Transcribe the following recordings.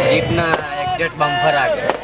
જીપના exact bumper આગળ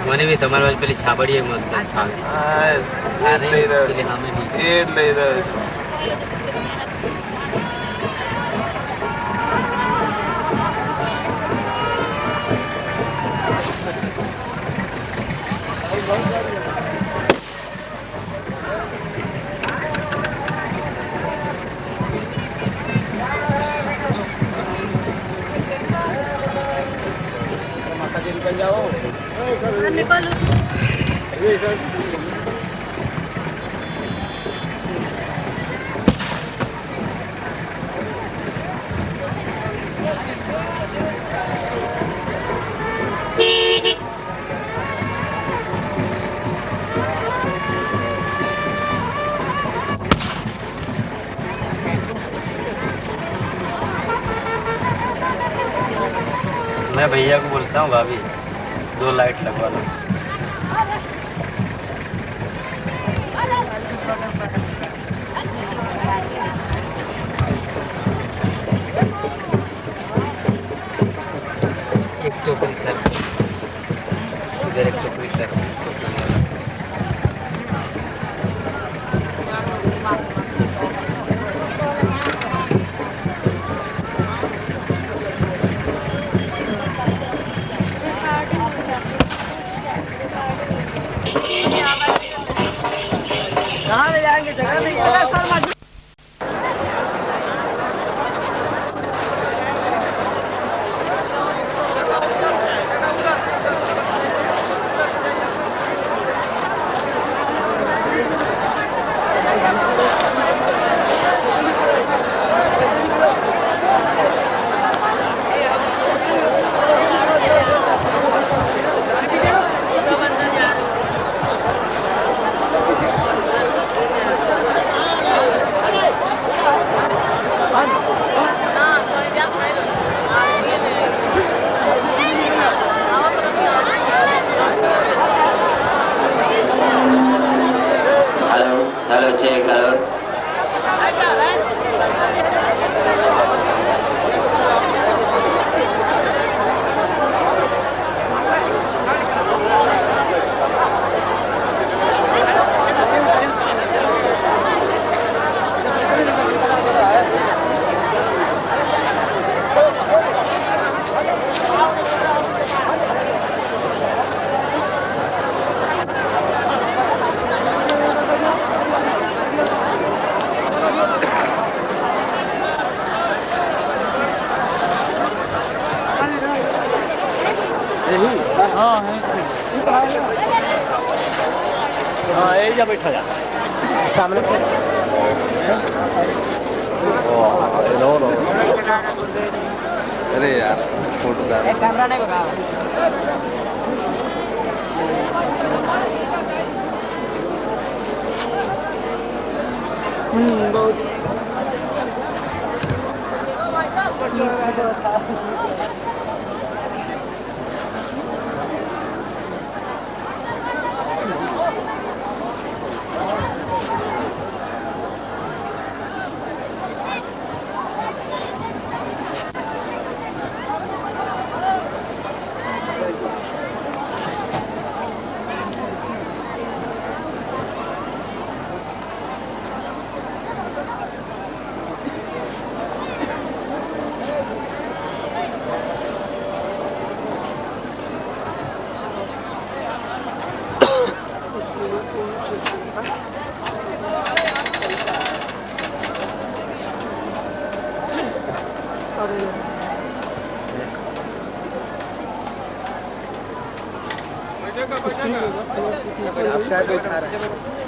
મને બી તમારી બાજુ પેલી છાબડી મસ્ત લઈ રહ્યો છું. मैं भैया को बोलता हूँ भाभी 2 लाइट लगवा लो. एक टोकरी सर इधर एक टोकरी सर कहाँ ले जाएंगे जगह ہاں ہاں یہ جا بیٹھا جا سامنے ارے یار فوٹو کیمرہ نہیں بگا بہت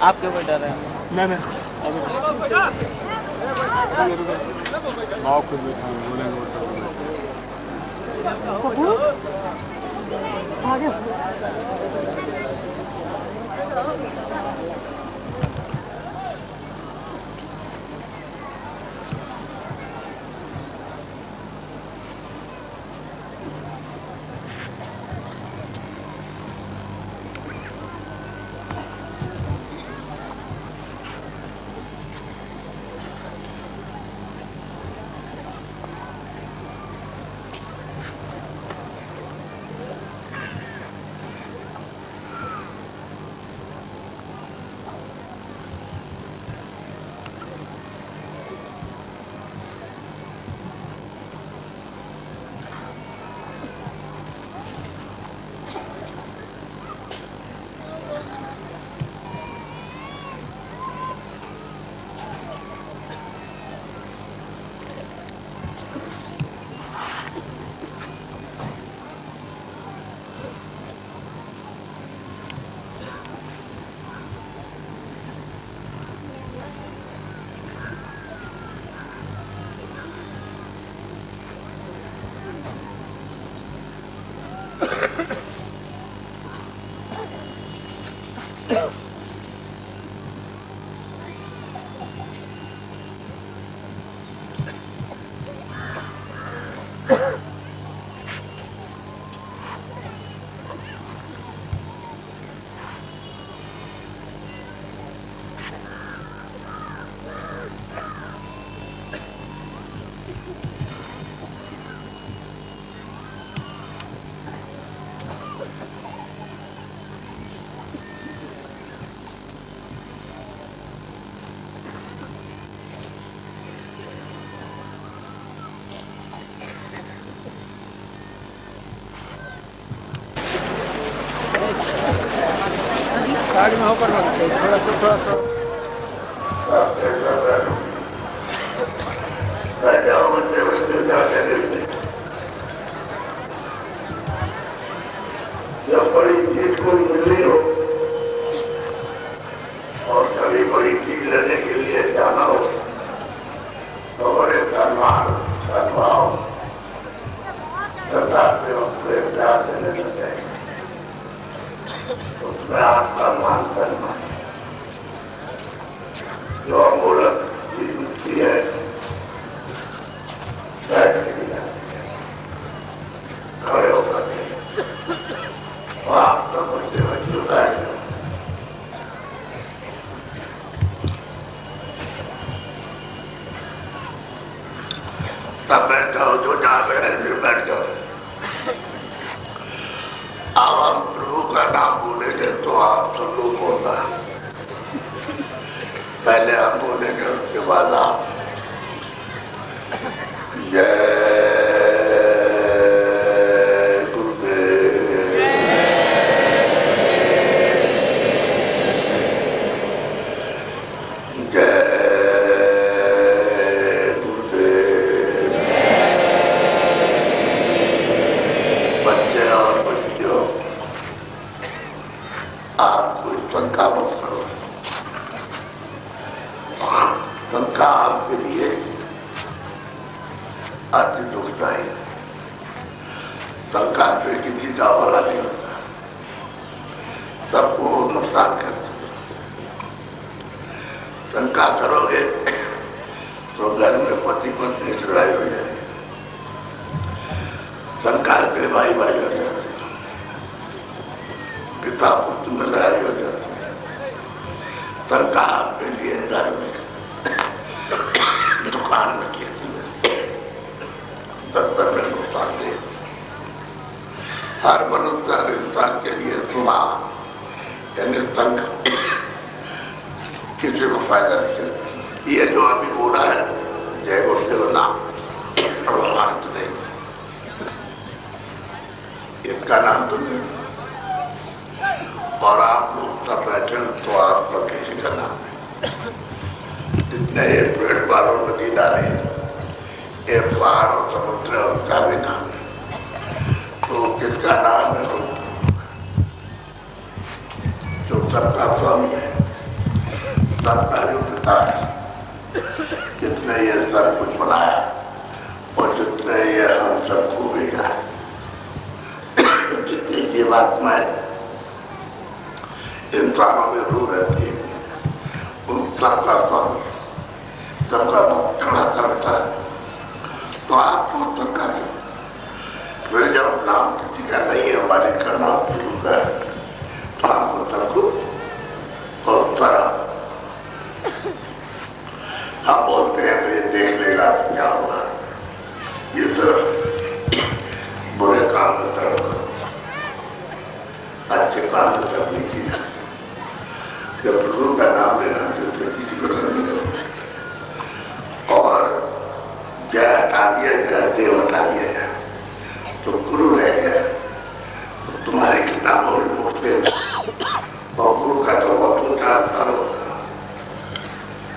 آپ کیوں بیٹھا رہے ہیں میں خود بیٹھا ہوں بولیں گے گاڑی میں ہو کر تھوڑا سا جب بڑی چیز کو ملنی ہو اور کبھی بڑی چیز لینے کے لیے جانا ہو تو بڑے سلمان سلواؤ سرکار سے اس کو اختیار سے لینا چاہیے. اس میں آپ کا مان سلمان جو ملک چیز ہے بیٹھ کے بھی جاتی ہے کھڑے ہو کر آپ کا مجھے وجود ہے تب بیٹھا ہو جو جہاں پہ ہے پھر بیٹھ جاؤ. اب ہم پربھو کا نام بولیں گے تو آپ سلوک ہوگا. پہلے ہم بولیں گے اس کے بعد آپ جے بچے اور بچیوں शंका मत करो। शंका आपके लिए अति दुखदायी। शंका से किसी का भला नहीं होता, सबको नुकसान करती है। शंका करोगे तो घर में पति पत्नी से लड़ाई हो जाएगी। शंका से भाई भाई हो जाते, पिता पुत्र में लड़ाई हो जाती है। शंका आपके लिए घर में दुकान में खेती में दफ्तर में नुकसान दे। हर मनुष्य हर इंसान के लिए सुना यानी तंग किसी को फायदा नहीं करता। ये जो अभी बोला है जय गुरुदेव नाम प्रमाणित नहीं, इसका नाम तो नहीं। और आप लोग सब बैठे तो आपका किसी का नाम है। जितने ये पेड़ पारों नदी डाले, ये पहाड़ और समुद्र उसका भी नाम है। तो किसका नाम है? जो सबका स्वामी है, सबका जो पिता है, जिसने ये सब कुछ बनाया और जितने ये हम सबको भेजा, जितनी जीवात्माएं इंसानों में रू रहती है, उन सबका स्वामी, सबका खड़ा करता है। तो आपको सबका फिर जब नाम किसी का नहीं है, मालिक का नाम शुरू है, तो आपको सबको और सारा हम बोलते हैं फिर देख लेगा क्या होगा। ये सब बुरे काम में तरफ, अच्छे काम में सब नहीं किया। जब गुरु का नाम लेना चाहिए किसी को नहीं करना, और जय हटा दिया जय देव हटा दिया जाए तो गुरु रह गया। तो तुम्हारे कितना बोल बोलते और गुरु का तो बहुत ऊंचा स्तर होता।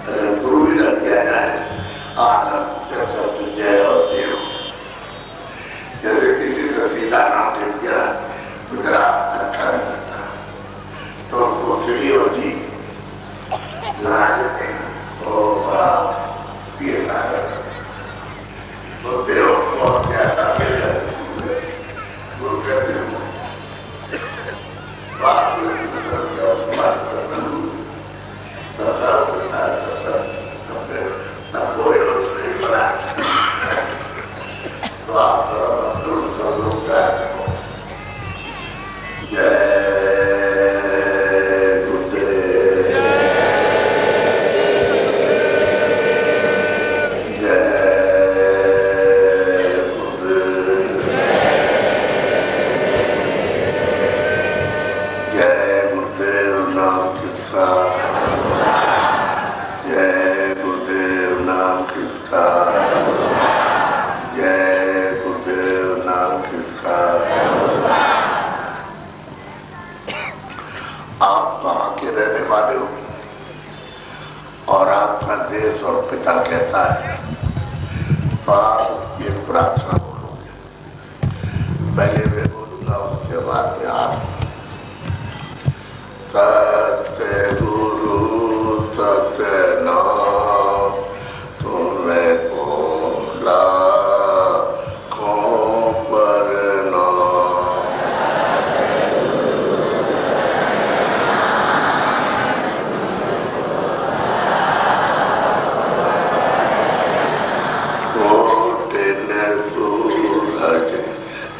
अगर गुरु ही रख दिया जाए जय और देव, जैसे किसी से सीधा नाम दे दिया गुजरात अच्छा नहीं लगता, तो उसको सीढ़ी होती लड़ा देते हैं और बड़ा पिए लागत तो देव को क्या गुरु कहते हैं बात देश और पिता कहता है तो आप ये प्रार्थना बोलोगे। पहले मैं बोलूंगा, उसके बाद में आप। सत्य गुरु सत्य नाम तुमने बोला को पर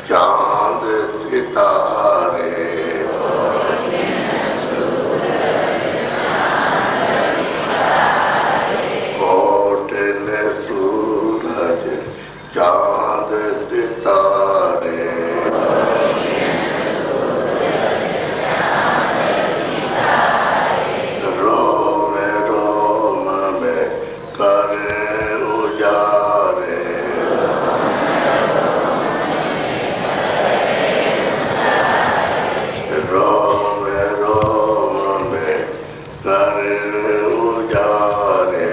चांद सितारे कोट ने सूरज चांद सितारे रोम रोम में करे उजारे रोम रोम में करे उजारे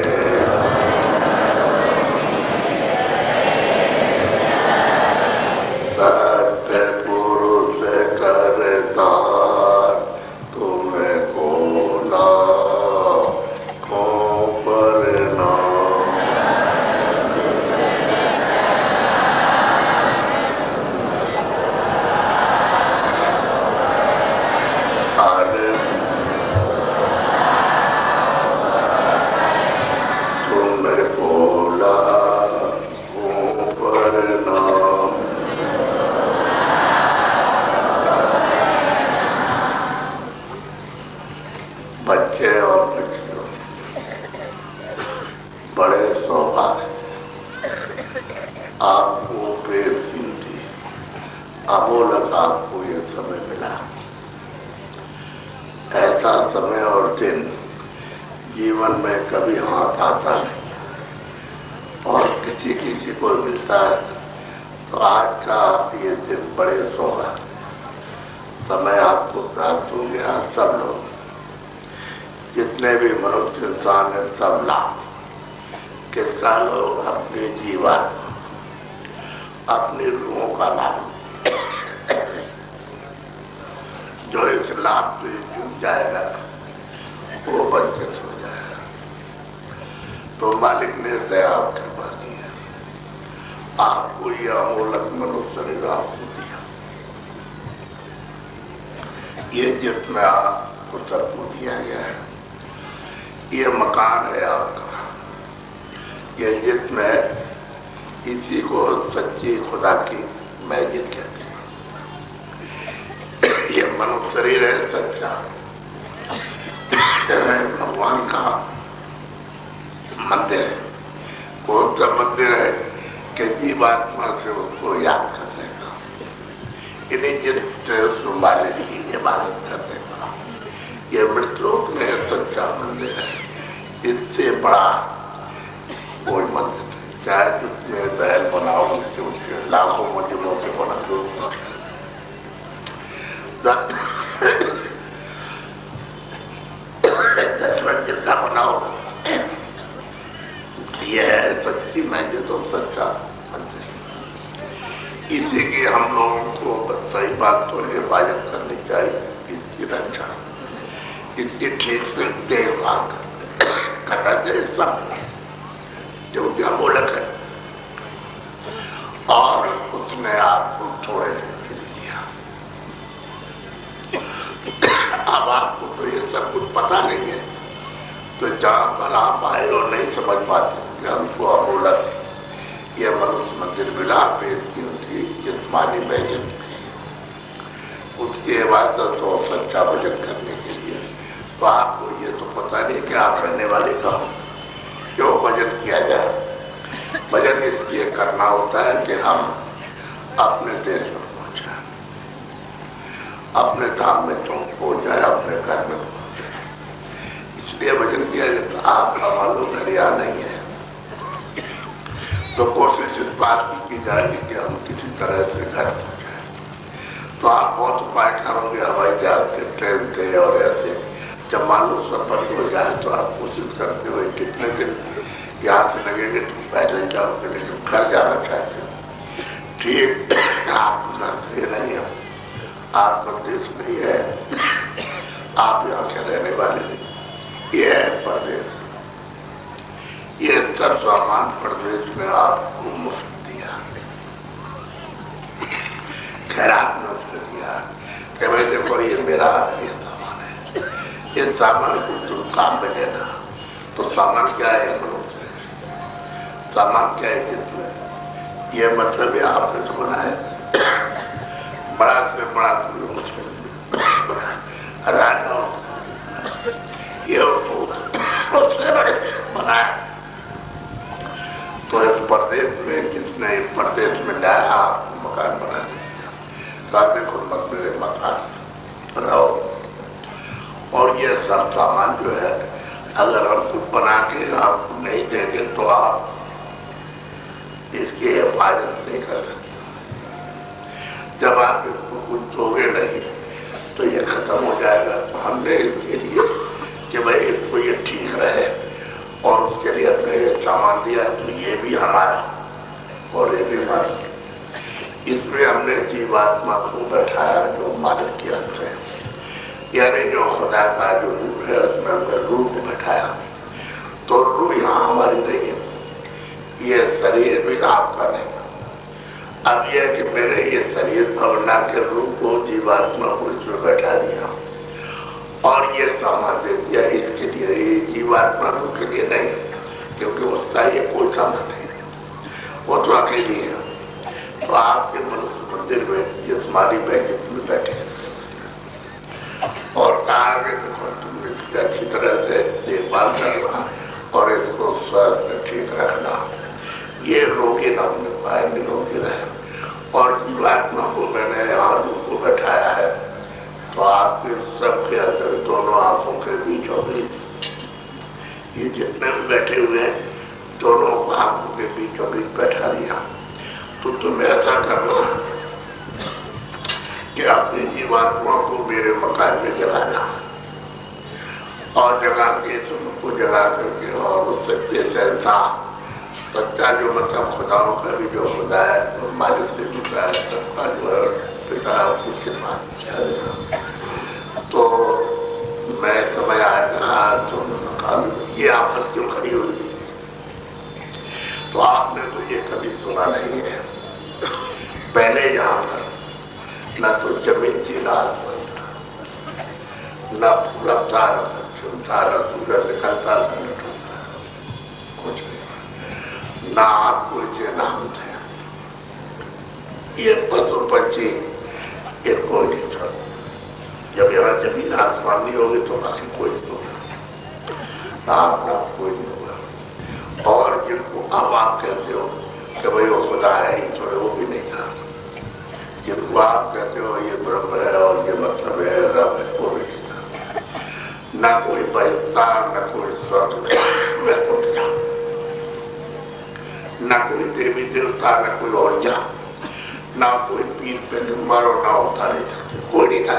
अमोलक आपको ये समय मिला। ऐसा समय और दिन जीवन में कभी हाथ आता नहीं, और किसी किसी को मिलता है तो आज का ये दिन बड़े सौभाग्य समय आपको प्राप्त हो गया। सब लोग जितने भी मनुष्य इंसान है सब लाभ किसका लोग अपने जीवन अपनी रूहों का लाभ जो इस लाभ से चूक जाएगा वो वंचित हो जाएगा। तो मालिक ने दया और कृपा की है, आपको ये अमोलक मनुष्य शरीर आपको दिया। ये जिसमें आपको सबको दिया गया है, ये मकान है आपका, ये जिसमें इसी को सच्ची खुदा की मैजिद कहते हैं। ये मनुष्य शरीर है सच्चा, भगवान का मंदिर है। कौन सा मंदिर है कि जीवात्मा से उसको याद करने का, इन्हीं जिससे उसको मालिक की इबादत करने का। ये मृतलोक में सच्चा मंदिर है, इससे बड़ा कोई मंदिर नहीं। चाहे जिसमें बैल बनाओ उसके लाखों मजदूरों से बना दो, जितना बनाओ, यह है सच्ची मैजिद और सच्चा मंदिर। इसी की हम लोगों को सही बात तो हिफाजत करनी चाहिए, इसकी रक्षा, इसकी ठीक से देखभाल करना चाहिए सब, जो कि अमोलक है। और उसने आपको थोड़े दिन के लिए दिया। अब आपको तो ये सब कुछ पता नहीं है, तो जहाँ पर आप आए और नहीं समझ पाते कि हमको अमोलक ये मनुष्य मंदिर मिला, पेट की उनकी जिस्मानी मैजिद उसकी इबादत और सच्चा भजन करने के लिए। तो आपको ये तो पता नहीं कि आप रहने वाले कहाँ, क्यों भजन किया जाए। भजन इसलिए करना होता है कि हम अपने देश में पहुंचे, अपने धाम में तुम पहुंच जाए, अपने घर में पहुंच जाए, इसलिए भजन किया जाता। आपका मालूम दरिया नहीं है तो कोशिश इस बात की जाएगी कि हम किसी तरह से घर पहुंचे। तो आप बहुत उपाय करोगे, हवाई जहाज से, ट्रेन से, और ऐसे जब मालूम सफर हो जाए तो आप कोशिश करते हो कितने दिन यहाँ से लगेंगे, तुम पैदल जाओगे, लेकिन घर जाना चाहते हो। ठीक, आप घर से नहीं है, आप प्रदेश नहीं है, आप यहाँ के रहने वाले नहीं, ये है प्रदेश। ये सब सामान प्रदेश में आपको मुफ्त दिया। खैर आपने उसने दिया कि भाई देखो ये मेरा ये सामान है, ये सामान को तुम काम में लेना। तो सामान क्या है मनुष्य, सामान क्या है जिसमें, ये मतलब ये आपने तो बनाया बड़ा से बड़ा राजा, ये उसने बनाया। तो इस प्रदेश में जिसने इस प्रदेश में लाया आपको मकान बना दिया, कहा देखो मत मेरे मकान रहो। और ये सब सामान जो है अगर हम कुछ बना के आपको नहीं देंगे तो आप इसकी हिफाजत नहीं कर सकते। जब आप इसको कुछ दोगे नहीं तो ये खत्म हो जाएगा। तो हमने इसके लिए कि भाई इसको ये ठीक रहे और उसके लिए अपने सामान दिया, तो ये भी हमारा और ये भी हमारा। इसमें हमने जीवात्मा को बैठाया जो मालिक के अंश है, यानी जो खुदा का जो रूप है उसमें हमने रूह को बैठाया। तो रूह यहाँ हमारी नहीं है, ये शरीर भी आपका नहीं। अब यह कि मैंने ये शरीर भवना के रूप को जीवात्मा को इसमें बैठा दिया और ये सामान दे दिया इसके लिए, ये जीवात्मा रूप के लिए नहीं, क्योंकि उसका ये कोई सामान नहीं, वो तो अकेली है। तो आपके मनुष्य मंदिर में जिस्मानी मैजिद में बैठे और कहा कि तुम इसकी अच्छी तरह से देखभाल करना और इसको स्वस्थ ठीक रखना, ये रोगी ना होने पाए, निरोगी रहे। اور जीवात्मा को मैंने यहाँ को बैठाया है, तो आपके सबके अंदर दोनों आंखों के बीचों बीच ये जितने भी बैठे हुए हैं, दोनों आंखों के बीचों बीच बैठा दिया। तो तुम ऐसा करना कि अपनी जीवात्मा को मेरे मकान में जगाना, और जगा के सबको जगा करके, और उस सच्चे शहंशाह, सच्चा जो मतलब खुदाओं का भी जो खुदा है, तो मालिक से जुड़ा है, सबका जो है पिता उसके पास चलेगा। तो मैं समय आएगा तो ये आपस क्यों खड़ी हुई? तो आपने तो ये कभी सुना नहीं है। पहले यहाँ पर न तो जमीन थी ना आसमान था, न पूरा तारा तारा सूरज निकलता था, न टूटता, कुछ नहीं, ना आप कोई थे ना हम थे। ये पशु पंछी ये कोई नहीं था। जब यहाँ जमीन आसमान नहीं होगी तो बाकी कोई नहीं होगा, आप ना कोई नहीं होगा। और जिनको अब आप कहते हो कि भाई वो खुदा है, थोड़े वो भी नहीं था। जिनको आप कहते हो ये ब्रह्म है और ये मतलब है रब है, वो भी नहीं था। ना कोई बचता, न कोई स्वर्ग में उठ जा, न कोई देवी देवता, न कोई और जा, ना कोई पीर पे मारो, ना होता नहीं सकते, कोई नहीं था।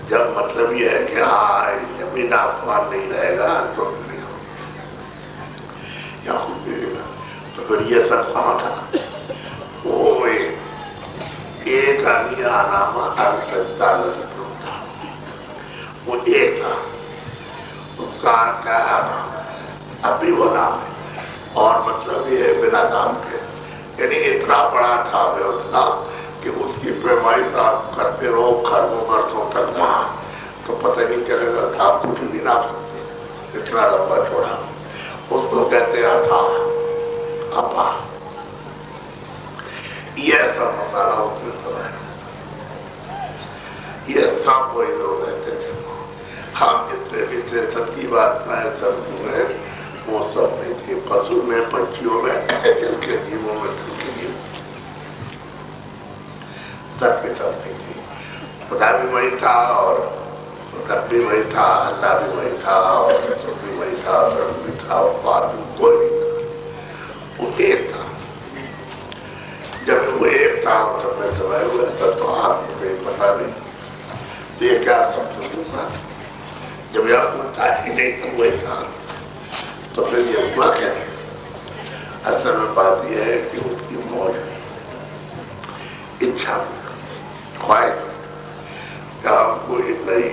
जब मतलब ये है कि हाँ जमीन आसमान नहीं रहेगा तो नहीं हो, या खुद मिलेगा, तो फिर ये सब कहाँ था? वो एक आदमी नामा था, वो एक था, उसका क्या अभी वो नाम है, और मतलब ये बिना नाम के, यानी इतना बड़ा था व्यवस्था कि उसकी पैमाइश आप करते रहो खरबों वर्षों तक वहां, तो पता नहीं चलेगा था, आप कुछ भी ना सकते, इतना लंबा छोड़ा। उसको कहते था अपा। ये सब मसाला उसमें समय, ये सब वही लोग रहते थे। हम जितने भी थे, सबकी बात में सब में वो सब नहीं थे। पशु में, पंछियों में, जिनके जीवों में, जिनके जीव सब के सब नहीं थी। खुदा भी वही था, और रब भी वही था, अल्लाह भी वही था, और सब भी वही था, धर्म भी था, और बात भी कोई भी था। वो एक था। जब वो एक था और सब में समय हुआ था, तो आपको कहीं पता नहीं तो ये क्या सब था। जब यह होता ही नहीं तो वही था, तो फिर ये हुआ कैसे? असल में बात यह है कि उसकी मौज, इच्छा, ख्वाहिश, कोई नई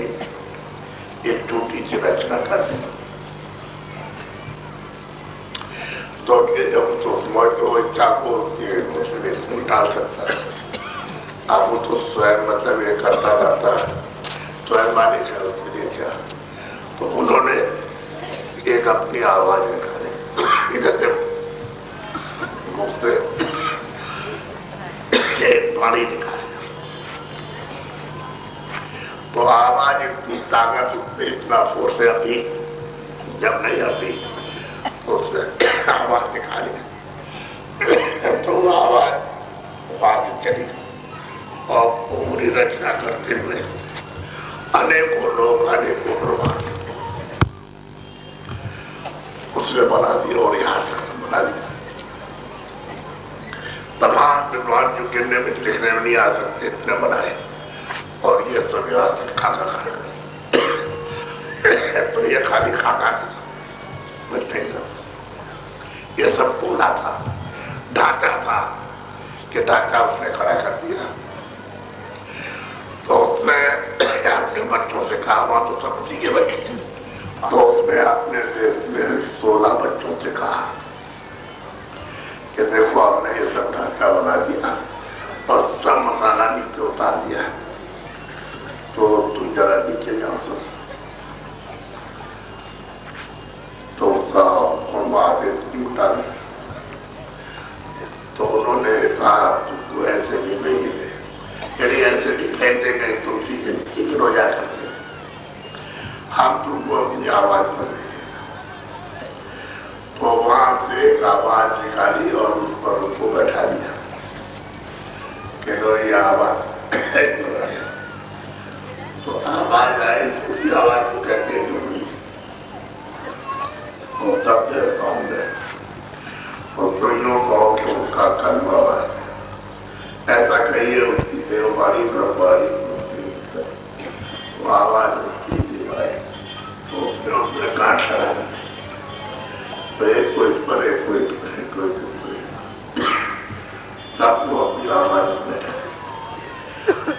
एक टूटी सी रचना कर दी, तो जब तो मौज को, इच्छा को उसमें डाल सकता है। अब वो तो स्वयं मतलब ये करता रहता है, स्वयं मानी है उसके लिए क्या। तो उन्होंने एक अपनी आवाज निकाली, इधर से मुख से एक पानी निकाली, तो आवाज इतनी ताकत, इतना फोर्स है अभी, जब नहीं अभी तो उसने आवाज निकाली, तो वो आवाज वहां से चली, और पूरी रचना करते हुए अनेकों लोग उसने बना दिया, और यहाँ तक बना दिया। तमाम विद्वान जो गिनने में लिखने में नहीं आ सकते इतने बनाए, और ये सब यहाँ तक खाका तो ये खाली खाका था, ये सब बोला था, ढांचा था, कि ढांचा उसने खड़ा कर दिया। तो उसने अपने बच्चों से कहा, वहां तो सब उसी के बच्चे थे, तो उसने अपने 16 बच्चों से कहा कि देखो हमने ये सब ढांचा बना दिया और सब मसाला नीचे उतार दिया है, तो तुम जरा नीचे जाओ। तो उसका आगे उठा, तो उन्होंने कहा तुमको ऐसे भी नहीं है, यदि ऐसे भी फेंकते गए तो उसी के नीचे रो जा सकते, हम तुमको अपनी आवाज पर। तो वहां से एक आवाज निकाली और उस पर उसको बैठा दिया, کہ لو یہ آواز تو آواز آئی اسی آواز کو کہتے ہیں وہ سب سے ساؤنڈ ہے اور تو یوں کہو کہ اس کا کلمہ ہے ایسا کہیے اس کی دیوباری برفباری وہ آواز اس کی دیوائی تو اس نے کاٹ کرا تو ایک کوئی پر ایک کوئی پر ایک کوئی سب کو اپنی آواز میں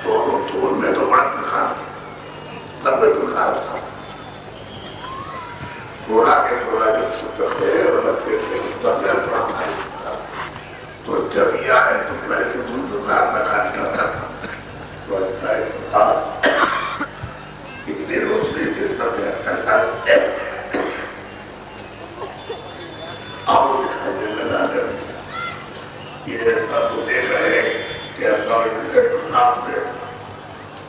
تو میں تو بڑا پرخار سب میں پرخار تھا تھوڑا کے تھوڑا جو سکتے ہیں اور رکھتے تھے سب میں پرخار تھا تو جب یہ آئے تو میں سے دکان لگا نکلتا تھا تو ایسا ایک خاص اتنی روشنی کے سب میں ایسا آپ کو دکھائی دینے لگا کر یہ سب کو دیکھ رہے کہ اللہ نام پہ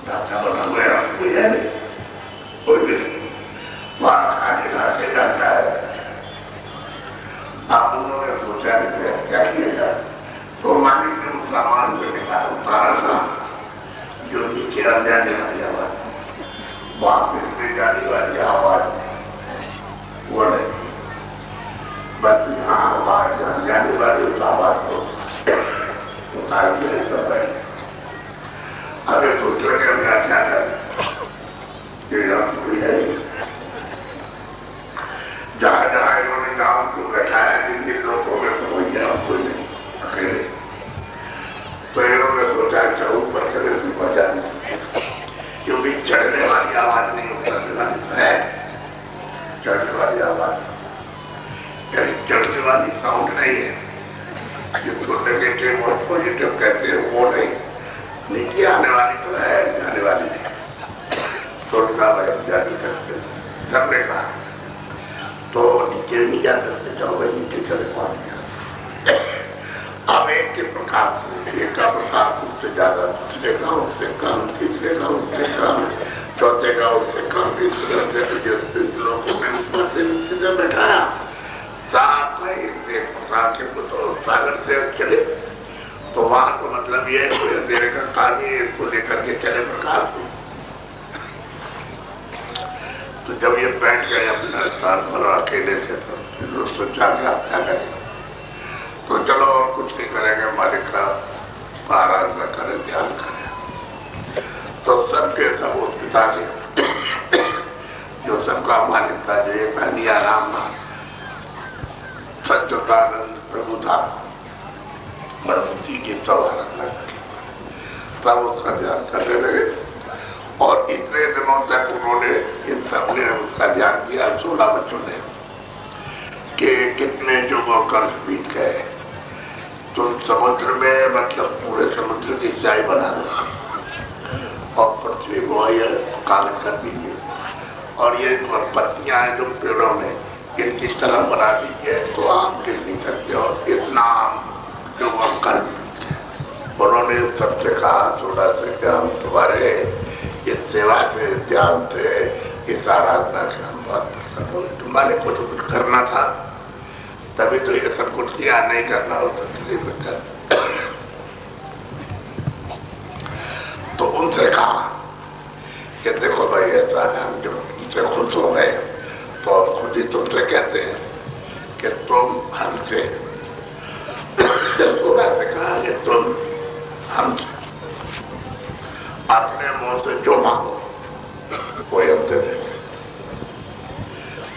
ڈھانچہ بنا ہوئے آپ کوئی ہے نہیں کوئی بھی نہیں وہاں کھانے کھاتے جاتا ہے آپ انہوں نے سوچا کہ کیا کیا جائے تو مالک نے اس سامان پہ نکالا اتارا تھا جو نیچے آ جانے والی آواز واپس لے جانے والی آواز وہ نہیں بس یہاں آواز جانے والی اس آواز کو اتار کے سب ہے ابھی سوچ لگے ہم کیا کریں کہ یہاں کوئی ہے جہاں جہاں انہوں نے گاؤں کو بیٹھایا جن جن لوگوں میں پہنچ گیا کوئی نہیں اکیلے تو انہوں نے سوچا اچھا اوپر چلے سے پہنچا نہیں کیونکہ چڑھنے والی آواز نہیں ہوتی ہے چڑھنے والی آواز یعنی چڑھنے والی ساؤنڈ نہیں ہے جس کو نیگیٹو اور پوزیٹو کہتے ہیں وہ نہیں نیچے آنے والی تو ہے جانے والی نہیں تو کہا بھائی ہم جا نہیں سکتے سب نے کہا تو نیچے نہیں جا سکتے جاؤ بھائی نیچے چلے پہنچ گیا اب ایک کے پرکار سے ایک کا پرکار اس سے زیادہ دوسرے کا اس سے کم تیسرے کا اس سے کم چوتھے کا اس سے کم تیسرے سے جس لوگوں نے اوپر سے نیچے سے بیٹھایا ساتھ میں سے پرکار کے تو ساگر سے چلے تو وہاں تو مطلب یہ ہے کوئی اندھیرے کا کام ہی اس کو لے کر کے چلے پرکار کو تو جب یہ بیٹھ گئے اپنا سال بھر اکیلے سے تو سوچا کہ آپ کیا کریں تو چلو اور کچھ نہیں کریں گے مالک کا آرادھنا کریں دھیان کریں تو سب کے سب اس پتا کے جو سب کا مالک تھا جو ایک ہنیا نام تھا سچدانند پربھو تھا اور اسی کی سب آرادھنا کر سب اس کا دھیان کرنے لگے اور اتنے دنوں تک انہوں نے ان سب نے اس کا دھیان کیا 16 بچوں نے کہ کتنے جو وہ قرض بیت گئے تم سمندر میں مطلب پورے سمندر کی سیاہی بنا دو اور پرتھوی کو کالے کر دیجیے اور یہ پتیاں ہیں جو پیڑوں میں ان کس طرح بنا دیجیے تو آپ گر نہیں سکتے اور اتنا جو وہ کر انہوں نے سب سے کہا 16 سے کہ ہم تمہارے اس سیوا سے دھیان سے اس آرادھنا سے ہم بہت پسند ہوئے تمہارے کو تو کچھ کرنا تھا تبھی تو یہ سب کچھ کیا نہیں کرنا ہو تسلیم کر تو ان سے کہا کہ دیکھو بھائی ایسا ہے ہم جو تم سے خوش ہو گئے تو خود ہی تم سے کہتے ہیں کہ تم ہم سے 16 سے کہا کہ تم ہم سے اپنے منہ سے جو مانگو کوئی ہم دے دیں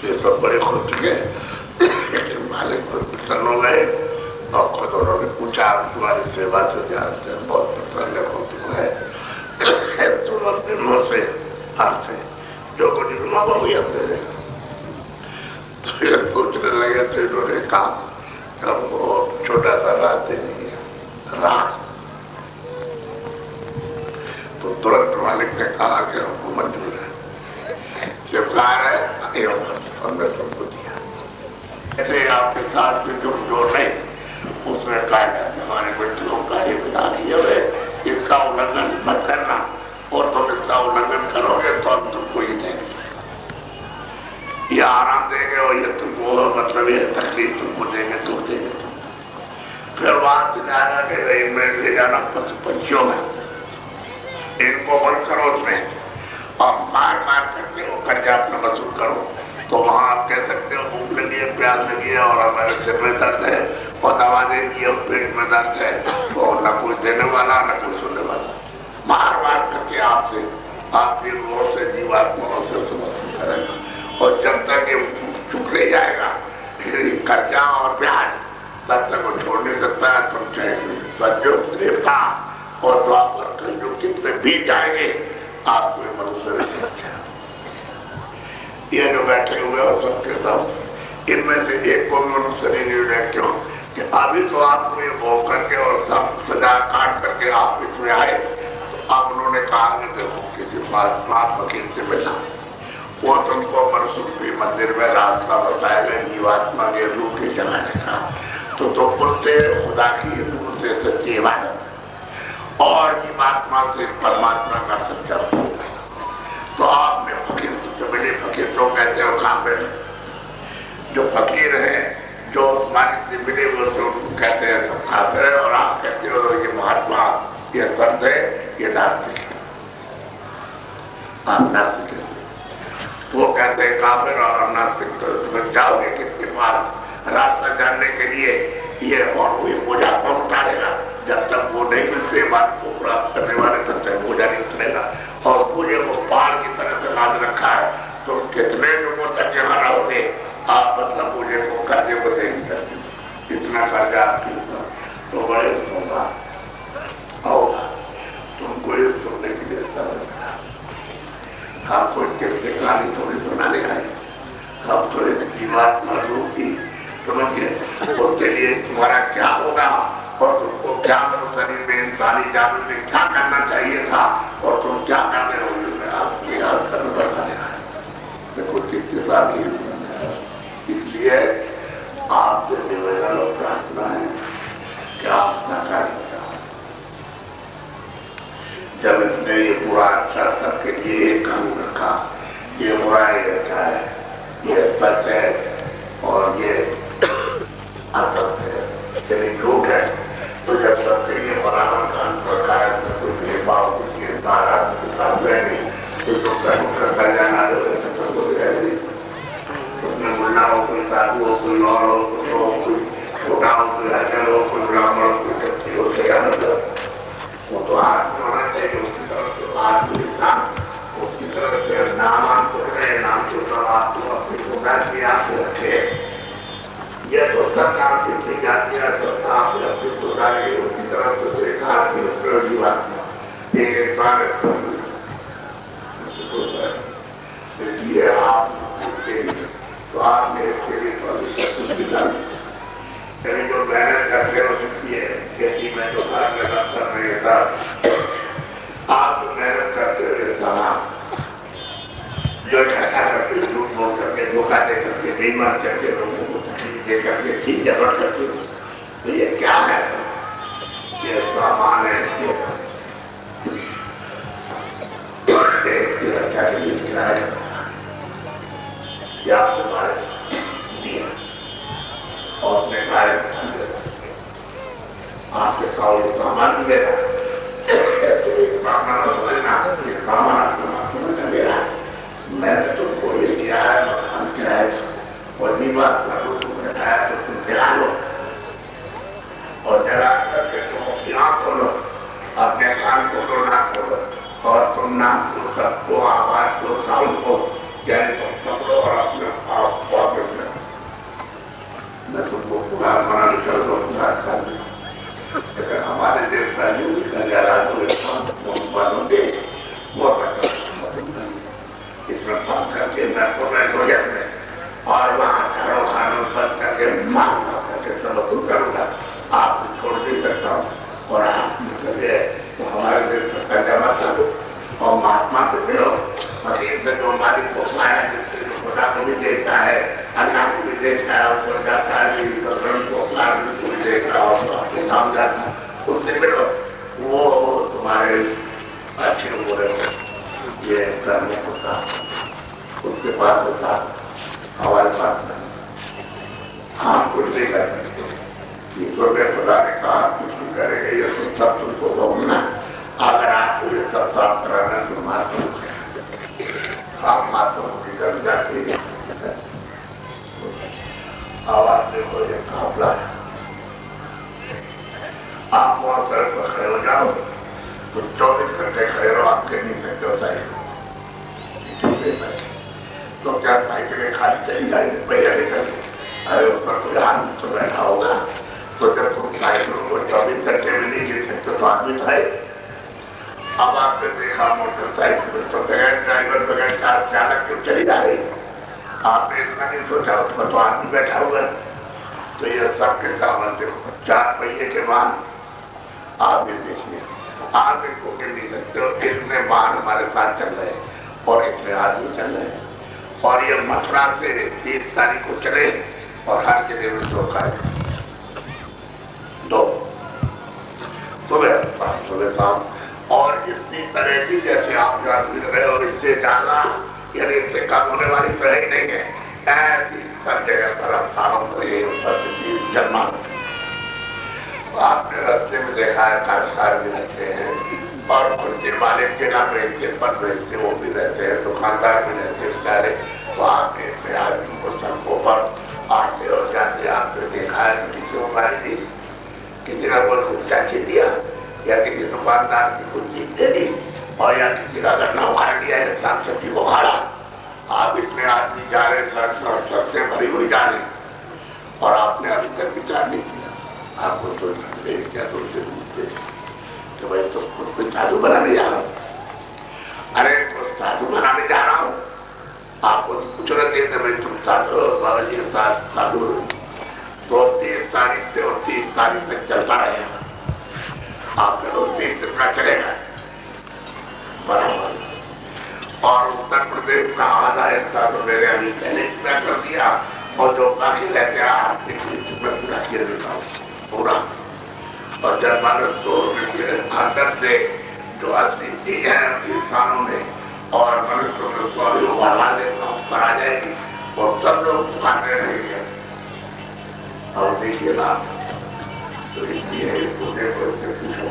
یہ سب بڑے خوش گئے لیکن مالک پر پسند ہو گئے اور خود انہوں نے پوچھا تمہاری سیوا سے دھیان سے بہت پسند ہے بہت ہے تم اپنے منہ سے ہم سے جو کچھ مانگو وہی ہم دے دیں تو یہ سوچنے لگے تو انہوں نے کہا کہ ہم کو چھوٹا سا رات نہیں ہے رات تو ترنت مالک نے کہا کہ ہم کو منظور ہے جب کہا ہے ہم نے سب کو دیا ایسے آپ کے ساتھ جو جوڑ رہے اس میں کہا ہے ہمارے بچوں کا یہ بتا دیا ہے اس کا النگن مت کرنا اور تم اس کا النگن کرو گے تو ہم تم کو یہ دیں گے یہ آرام دیں گے اور یہ تم کو مطلب یہ تکلیف تم کو دیں گے تو دیں گے फिर वहां से जाना कि इनमें ले जाना पशु पंछियों में, इनको बंद करो उसमें और मार मार करके वो कर्जा अपना वसूल करो। तो वहां आप कह सकते हो भूख लगी है, प्यास लगी है और हमारे सिर में दर्द है और दवा देनी है, पेट में दर्द है, और न कोई देने वाला न कोई सुनने वाला, मार मार करके आपसे आपकी रूह से जीवात्माओं से वसूल करेगा। और जब तक ये चुक नहीं जाएगा कर्जा और ब्याज, तब तक वो छोड़ नहीं सकता है। तुम चाहे सतयुग त्रेता और द्वापर कलयुग कितने बीत जाएंगे, आपको मनुष्य नहीं अच्छा। ये जो बैठे हुए हो सबके सब, इनमें से एक को भी मनुष्य नहीं मिले। क्यों कि अभी तो आपको ये भोग करके और सब सजा काट करके आप इसमें आए। अब उन्होंने कहा कि देखो किसी महात्मा फकीर से मिला, वो तुमको परशुराम मंदिर में रास्ता बताएगा जीवात्मा के रूप के चलाने का। तो पुरते खुदा की रूप से सच्ची इबादत और जीवात्मा से परमात्मा का सच्चा रूप। तो आपने फकीर से मिले, फकीर तो कहते हो काफिर, जो फकीर है जो मालिक से मिले वो तो कहते हैं सब काफिर है, और आप कहते हो ये महात्मा ये संत है ये नास्तिक है। आप नास्तिक है, वो कहते हैं काफिर और नास्तिक। तो तुम जाओगे किसके पास रास्ता जानने के लिए? ये और कोई बोझा कौन उतारेगा? जब तक वो नहीं मिलते बात को प्राप्त करने वाले तब तक बोझा नहीं उतरेगा। और बोझे को पहाड़ की तरह से लाद रखा है, तो कितने लोगों तक यहाँ रहोगे आप? मतलब बोझे को कर्जे को दे इतना कर्जा आपके ऊपर तो बड़े होगा होगा तुमको ये सुनने के लिए आपको कितने कहानी थोड़ी सुनाने आए, अब थोड़े जीवात्मा रूप की समझिए उसके लिए तुम्हारा क्या होगा और तुमको क्या शरीर में इंसानी जानवर में क्या करना चाहिए था और तुम क्या कर रहे हो, आपकी याद करना बताने आए। देखो कितने साल इसलिए आपसे निवेदन और प्रार्थना है कि आप अपना कार्य बताओ। जब इसने ये पूरा अच्छा सबके लिए एक कानून रखा, ये बुरा है अच्छा है, ये सच है और ये असत है, यदि झूठ है, तो जब सबके लिए बराबर कानून रखा है तो कोई भेदभाव किसी नाराज के साथ रहेंगे तो करता जाना सबको दिखाई। उसमें मुन्ना हो, कोई साधु हो, कोई और हो, कोई छोटा हो, कोई हजर हो, कोई ब्राह्मण हो, कोई क्षत्रिय हो, मतलब वो तो आत्मा होना चाहिए उसकी तरफ से आत्मविश्वास, उसकी तरफ से नाम को नाम के ऊपर आपको अपनी खुदा की आप रखे। ये तो सब नाम की ठीक जाती है, सब आप अपनी खुदा की उसकी तरफ से देखा आपकी उपयोगी बात एक इंसान इसलिए आप तो आपने इसके लिए जो मेहनत करके हो सकती है खेती में तो घर में कर रहे था, आप मेहनत करते हुए सामान जो ठगा करके झूठ बोल करके धोखा दे करके बेईमान करके लोगों को तकलीफ दे करके ठीक जबर करके तो ये क्या है? ये सामान है इसकी रक्षा के लिए गिराया या आपसे बारिश दिया और उसने कार्य आपके साथ सामान देना समझना ये सामान आपके माध्यम में मेरा मैंने तुमको ये दिया है हम किराए और भी बात करो तुमने खाया तो तुम जला लो और जला करके तुम अपनी आँख खोलो, अपने कान खोलो, नाक खोलो और तुम नाम को सबको आवाज को साउंड को जैसे तुम पकड़ो और अपने आप वापस लो। मैं तुमको पूरा मना कर दो हमारे देश का जो नजारा बनोगे वो इसमें पास करके मैं हो जाते और वहाँ चारों खानों सब करके मार करके चलो तुम करूँगा आपको छोड़ नहीं सकता हूँ और आप मतलब तो हमारे देश का जमा करो और महात्मा से मिलो मसीह से जो हमारी पोखला है खुदा को भी देखता है, अल्लाह को भी देखता है, उसको जाता है पोखला को भी देखता है और आपको नाम जाता है उससे मिलो, वो तुम्हारे अच्छे बुरे ये करने होता उसके पास होता हमारे पास नहीं। आप कुछ नहीं कर सकते, ये खुदा रही आवाज देखो ये काफला है। आप वहां सड़क पर खड़े हो जाओ तो 24 घंटे खड़े रहो, आपके नहीं सकते हो साइकिल तो क्या साइकिलें खाली चली जाएगी भैया लेकर, अरे ऊपर कोई आदमी तो बैठा होगा, तो जब तुम साइकिल को 24 घंटे में नहीं गिर सकते तो आदमी था। अब आपने देखा मोटरसाइकिल तो बगैर ड्राइवर बगैर चालक क्यों चली जा रही, आपने इतना नहीं सोचा उसमें तो आदमी बैठा हुआ। तो ये सबके सामान देखो, 4 पहिए के वाहन आप भी देखिए, आप इनको गिर नहीं सकते हो, इतने वाहन हमारे साथ चल रहे और इतने आदमी चल रहे, और ये मथुरा से 30 तारीख को चले और हर जगह में 2 खाए, 2 सुबह शाम, और इसी तरह की जैसे आप मिल रहे हो, इससे ज्यादा यानी इससे कम होने वाली तो ही नहीं है। ऐसी सब जगह पर स्थानों पर यही उपस्थिति जन्मा। आपने रास्ते में देखा है काश्तकार भी रहते हैं और उनके मालिक के नाम बेचते, पर बेचते वो भी रहते हैं, दुकानदार भी रहते हैं सारे। तो आपने इतने आदमी को सड़कों पर आते और जाते आपने देखा है, किसी को गाड़ी दी, किसी ने कोई कुछ चाची दिया, या किसी दुकानदार की कुछ चीज दे दी, और या किसी का गन्ना उखाड़ लिया है, साग सब्जी को खाड़ा। आप इतने आदमी जा रहे सड़क से भरी हुई जा रही और आपने अभी तक विचार नहीं किया। आपको तो क्या तुमसे पूछते कि भाई तो खुद को साधु बनाने जा रहा हूँ, अरे तो साधु बनाने जा रहा हूँ, आपको कुछ न कहते भाई तुम साधु बाबा जी के साथ साधु, तो 30 तारीख से और 30 तारीख तक चलता रहेगा। आपका रोज 30 दिन का चलेगा बराबर। और उत्तर प्रदेश का आधा हिस्सा तो मेरे अभी पहले पूरा कर दिया, और जो बाकी रह गया आपके मैं पूरा किया देता हूँ पूरा। और जनमानस को अंदर से जो असली चीज है इंसानों में और मनुष्य को अभी उबाला देता हूँ, करा जाएगी, और सब लोग दुकाने रहेंगे। और देखिए ना, तो इसलिए पूरे को पूछो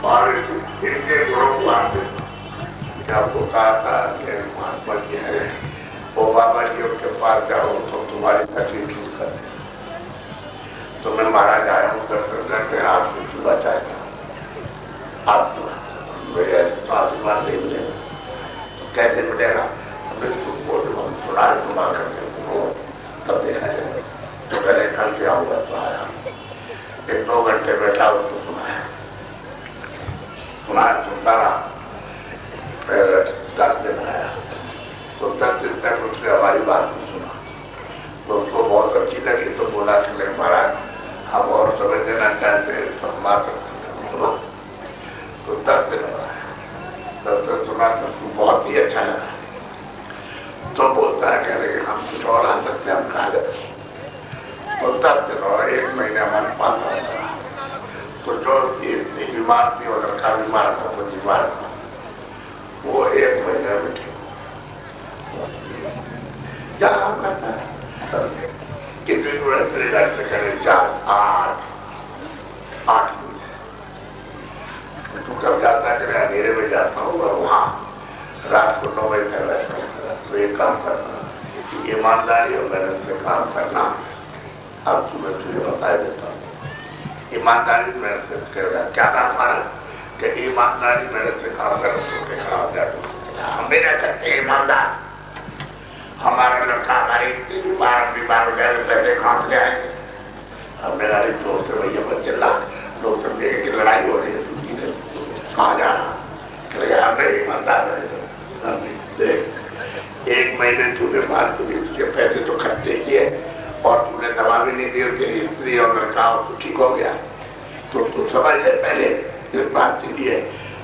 और इनके गुरु को आपने आपको कहा था कि महात्मा जी है वो बाबा जी के पास जाओ तो तुम्हारी तकलीफ दूर कर दे। तो मैं महाराज आया हूँ दर्शन करके, आपसे चूल्हा चाहेगा, आप तो आशीर्वाद नहीं मिलेगा, तो कैसे मिलेगा? हमें तुमको थोड़ा इस्तेमाल करके तब देखा जाए। तो पहले कल से आऊंगा तो आया, 1-2 घंटे बैठा उसको सुनाया सुनता रहा। फिर 10 दिन आया तो 10 दिन तक उसने हमारी बात नहीं सुना, तो उसको बहुत अच्छी लगी, तो बोला कि नहीं महाराज हम और समय देना चाहते हैं तो हम आ सकते हैं। सुना तो 10 दिन आया, 10 दिन सुना तो उसको बहुत ही अच्छा लगा। तो बोलता है कह रहे हम कुछ और आ सकते हैं, हम कहा जाए। तो 10 दिन और 1 महीने हमारे पास आया। तो जो इतनी बीमार थी और लड़का बीमार था, तो बीमार था वो 1 महीने में ठीक कितनी जरूरत रिलैक्स से करें 4-8 तू कब जाता है? अंधेरे में जाता हूँ और वहाँ रात को 9 बजे तक रहता हूँ। तो एक काम करना, ईमानदारी और मेहनत से काम करना। अब तुम्हें तुझे बता देता हूँ, ईमानदारी मेहनत से करेगा क्या था हमारा कि ईमानदारी मेहनत से काम करो तो खड़ा हो जाए। हम भी रह सकते ईमानदार, हमारा लड़का हमारी बीमार हो जाए पैसे कहाँ से आएंगे? हमने गाड़ी जोर से भैया पर चिल्ला, लोग समझे कि लड़ाई हो रही है, दूसरी ने कहा जा रहा हमने ईमानदार रहे। देख 1 महीने तूने बात करी, उसके पैसे तो खर्चे किए और तूने दवा भी नहीं दी, उसके स्त्री और लड़का तो ठीक हो गया। तो तू समझ ले पहले इस बात के लिए,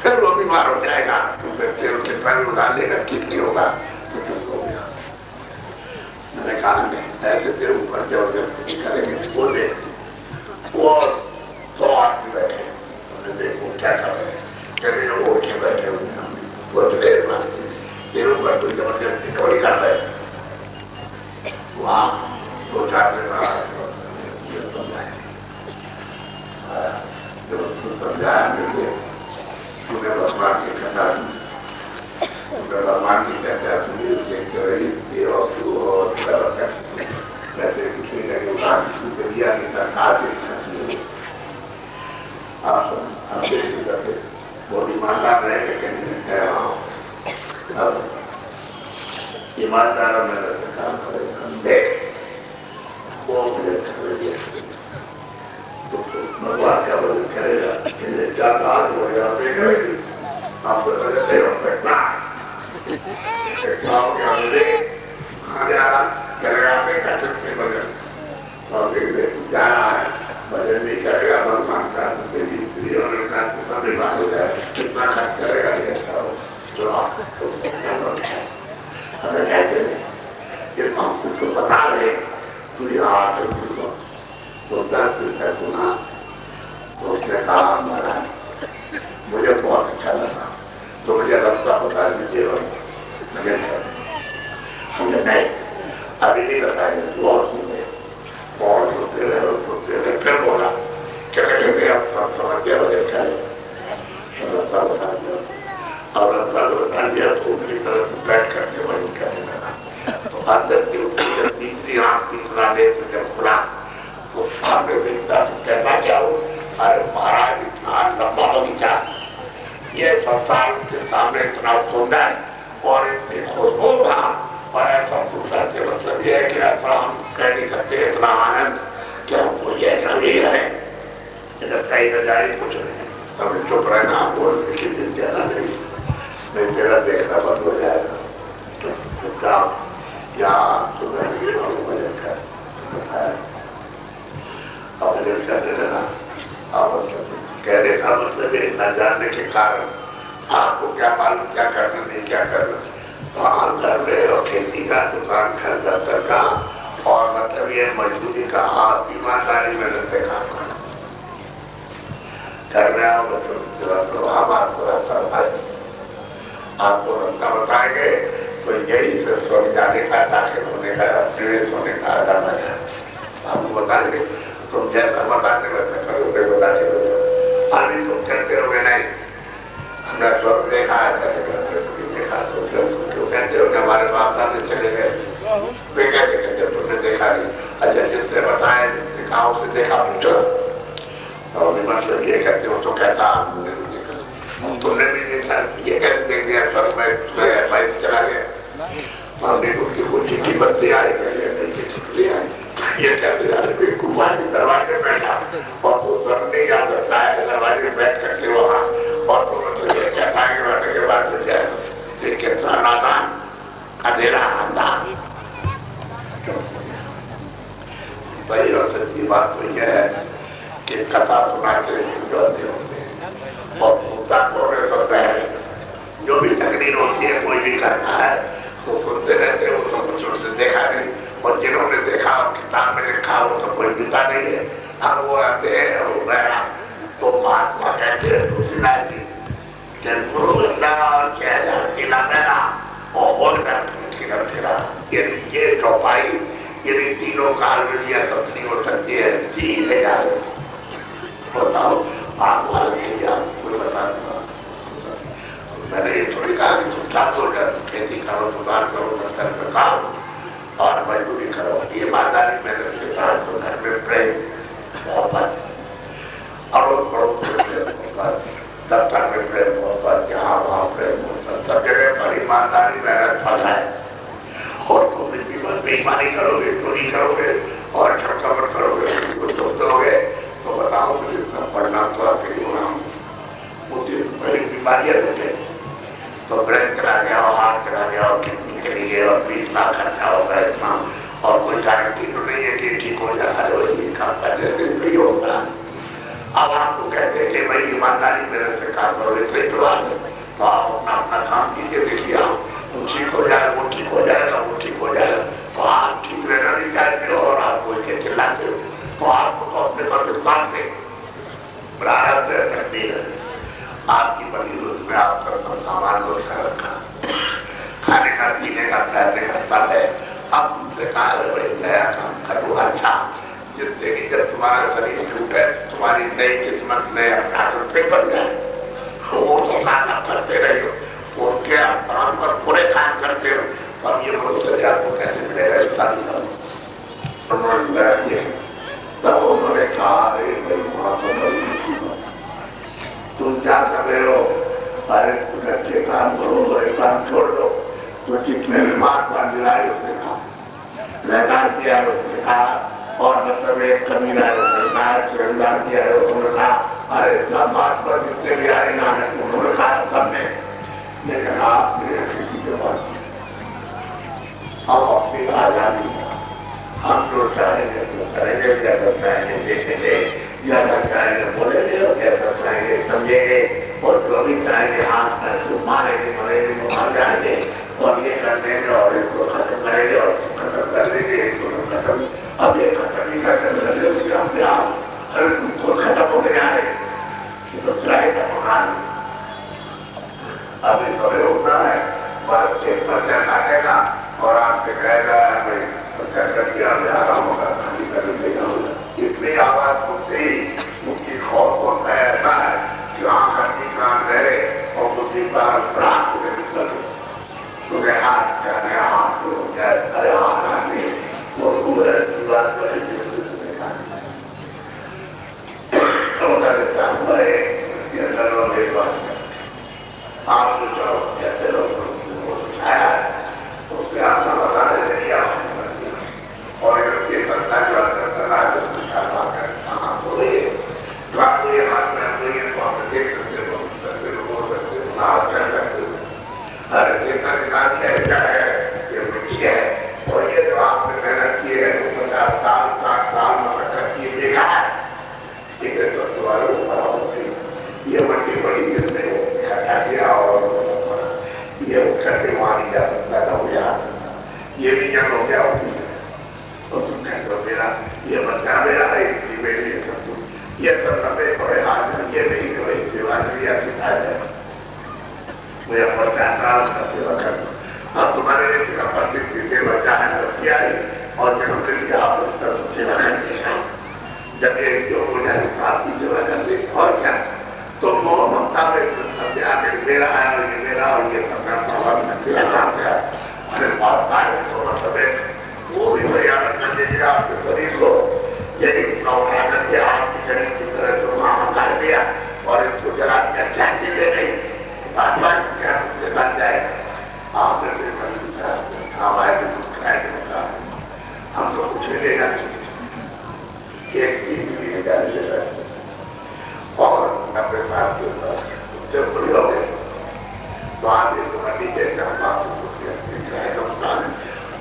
फिर वो बीमार हो जाएगा, तो फिर कितना भी उधार लेगा ठीक नहीं होगा, तो चुप हो गया। मैंने कहा नहीं ऐसे फिर ऊपर जबरदस्ती करेंगे, बोले वो 100 आदमी बैठे, देखो क्या कर रहे हैं, चले लोग उठ के बैठे हुए हैं, वो तो देर बात फिर ऊपर कोई जबरदस्ती थोड़ी कर रहे हैं। वहाँ 2-4 दिन समझाया मुझे भगवान की कथा, भगवान की चर्चा सुनी, उससे ईमानदार रहे लेकिन कह रहा हूँ अब ईमानदार मेरे से काम करेगा देख वो मुझे खबर दिया तो भगवान क्या बोले करेगा क्या काज हो गया देखेगी आपको मेरे से बैठना गाँव के अंदर आगे आ करेगा बेटा चुपके बगल और जा रहा है भजन नहीं करेगा भगवान का सभी बात हो जाए कितना खर्च करेगा ये सब जो आपको हमें कहते हैं कि हम तुझको बता रहे तू यहाँ से तुझको तो 10 दिन तक सुना तो उसने कहा महाराज मुझे बहुत अच्छा लगा तो मुझे रास्ता बता दीजिए मुझे नहीं अभी नहीं बताएंगे तू और सुने और सुनते रहे फिर बोला कहते आप समझ के वजह क्या है रास्ता बता दिया और रास्ता बता दिया तो उनकी तरफ बैठ करके वही करने लगा तो अंदर की जब तीसरी आंख तीसरा नेत्र जब खुला तो सामने देखता तो कहता क्या हो अरे महाराज इतना लंबा बगीचा ये संसार के सामने इतना सुंदर और इतनी खुशबू था और ऐसा दूसरा के मतलब ये है कि ऐसा हम कह नहीं सकते इतना आनंद कि हमको ये जरूरी है इधर कहीं नजारे कुछ नहीं हमें चुप रहना बोल लेकिन दिन ज्यादा नहीं तेरा देखना बंद हो जाएगा चुपचाप यहाँ तुम्हें करने लगा कहने का मतलब ये न जानने के कारण आपको क्या मालूम क्या करना नहीं क्या करना वहां घर में और खेती का दुकान का दफ्तर का और मतलब ये मजदूरी का हाथ ईमानदारी में रहते काम घर में आओ तो हम आपको रास्ता आपको रास्ता बताएंगे तो यही से स्वर्ग जाने का दाखिल होने का प्रवेश होने का आधार है आपको बताएंगे तुम जैसा बताने वैसा करोगे वो दाखिल हो अभी तुम कहते हो नहीं हमने स्वर्ग देखा है देखा तो क्यों कहते हो कि हमारे बाप दादा चले गए वे कैसे कहते तुमने देखा नहीं अच्छा जिसने बताया जिसने कहा उसने देखा पूछो और मतलब ये कहते हो तो कहता तुमने भी देखा ये कैसे देख दिया स्वर्ग में बाइक चला गया हमने उनकी वो चिट्ठी बदली आई चिट्ठी आई ये कहते कुमार के दरवाजे बैठा और वो स्वर्ग नहीं जा सकता है दरवाजे में बैठ करके वहाँ और तो मतलब ये कहता है कि बैठने के बाद मिल जाए देखिए नादान अंधेरा अंधार भाई और सच्ची बात तो यह है कि कथा सुना के होते हैं और सकता है जो भी तकरीर होती है कोई भी करता है तो सुनते रहते वो तो कुछ उसने देखा नहीं और जिन्होंने देखा और किताब में लिखा वो तो कोई बीता नहीं है हर वो आते हैं और गया तो महात्मा कहते हैं तुलसीदास जी जब गुरु ये चौपाई यदि तीनों काल में दिया सत्नी हो सकती है सीधे जा बताओ आप कोई बता मैंने ये थोड़ी कहा कि तुम चाहते हो खेती करो दुकान करो दफ्तर में काम और मजदूरी करो ये ईमानदारी मेरे के साथ तो घर में प्रेम मोहब्बत अड़ोस पड़ोस में प्रेम मोहब्बत दफ्तर में प्रेम मोहब्बत यहाँ वहाँ प्रेम मोहब्बत सब जगह पर ईमानदारी मेहनत फंसा है और तुम इतनी बेईमानी करोगे चोरी करोगे और ठगमट करोगे दोगे तो बताओ मुझे पढ़ना थोड़ा मुझे बड़ी बीमारियां देते तो ब्रेन चला गया और हाथ चला गया और किडनी चली गई और 20 लाख खर्चा होगा इतना और कोई गारंटी तो नहीं है कि ठीक हो जाता है वही काम कर जैसे नहीं होगा अब आपको कहते हैं कि भाई ईमानदारी मेरे से काम करोगे सही तो बात है तो आप अपना अपना काम कीजिए देखिए आप ठीक हो जाए वो ठीक हो जाएगा वो ठीक हो जाएगा तो आप ठीक रहना नहीं चाहते हो और आप कोई के चिल्लाते हो तो आपको तो अपने पर विश्वास है प्रारब्ध तकदीर है आपकी बड़ी रोज में आपका सब सामान रोज का रखा खाने का पीने का पैसे का सब है अब तुमसे कहा भाई नया काम करो अच्छा जिससे कि जब तुम्हारा शरीर छूटे तुम्हारी नई किस्मत नए अपराध पे बन जाए वो तो खाना करते रहे हो उनके प्राण पर पूरे काम करते हो तो अब ये भरोसे आपको कैसे मिलेगा इस सारी तब उन्होंने कहा तुम क्या कर रहे हो अरे कुछ अच्छे काम करो तो एक काम छोड़ दो। तो जितने भी महात्मा दिलाए उसने कहा, लहकार किया उसने कहा, और मतलब एक कमीना है उसने कहा, श्रृंगार किया है उसने कहा, अरे सब महात्मा जितने भी आए नानक उन्होंने कहा सबने, लेकिन आप मेरे किसी के पास हम अपनी आजादी हम जो चाहेंगे तो करेंगे, जैसा चाहेंगे देखेंगे, जैसा चाहेंगे बोलेंगे और जैसा चाहेंगे समझेंगे, और जो भी चाहेंगे हाथ पैसे मारेंगे मरेंगे तो मर जाएंगे, और ये कर देंगे और इसको खत्म करेंगे और खत्म कर देंगे, इसको खत्म, अब ये खत्म ही खत्म कर दे उसके अपने आप, अरे तुमको खत्म हो गया है तो चाहेगा मकान अभी कभी होता है, बस एक बच्चा काटेगा और आपसे कहेगा भाई बच्चा कर दिया मैं आ रहा होगा खाली कर देगा, इतनी आवाज सुनते ही उसकी खौफ को ऐसा है कि आंख अपनी कान रहे और उसी बार प्राप्त में निकल तुम्हें हाथ जाने हाथ को अरे हाथ आने वो पूरे दीवार पर आप जो चाहो कैसे लोग छाया उससे आपका बताने से क्या और ये करता जो करता है कहाँ तो ये हाथ में आप देख सकते हो बोल सकते हो ना कर सकते हो हर चेतना निकाल के क्या है ये मिट्टी है और ये जो आपने मेहनत की है 50 साल 60 साल मेहनत की देखा है ठीक है तो तुम्हारे ऊपर ये मट्टी बड़ी जिसने इकट्ठा किया और ये उठे मानी जा सकता था वो याद ये भी जब हो गया होती है तो तुम कहते हो मेरा ये बच्चा मेरा है इसकी बेटी है सब कुछ ये सब लंबे बड़े हाथ ये नहीं जो एक सेवा क्रिया सिखाया जाए मुझे बच्चा काम का सेवा कर दो अब तुम्हारे लिए परिस्थिति से बच्चा है सब किया है और जन्म के लिए आप सेवा करते हैं जब ये जो हो जाए आपकी सेवा करते और क्या तो मोह ममता में आगे मेरा है और ये सबका प्रभाव तेरा काम है अरे बात है तो मतलब वो भी मर्यादा कर दीजिए आपके शरीर को यदि उठा करके आपके शरीर की तरह जो वहां कर दिया और इसको जरा क्या चीज ले गई बात बात क्या उसके साथ जाएगा आपने हमारे हम तो कुछ नहीं लेना एक चीज भी नहीं डाल और 90 साल के ऊपर जब बड़ी हो गए तो आप ये तुम्हारी जैसे हम आपको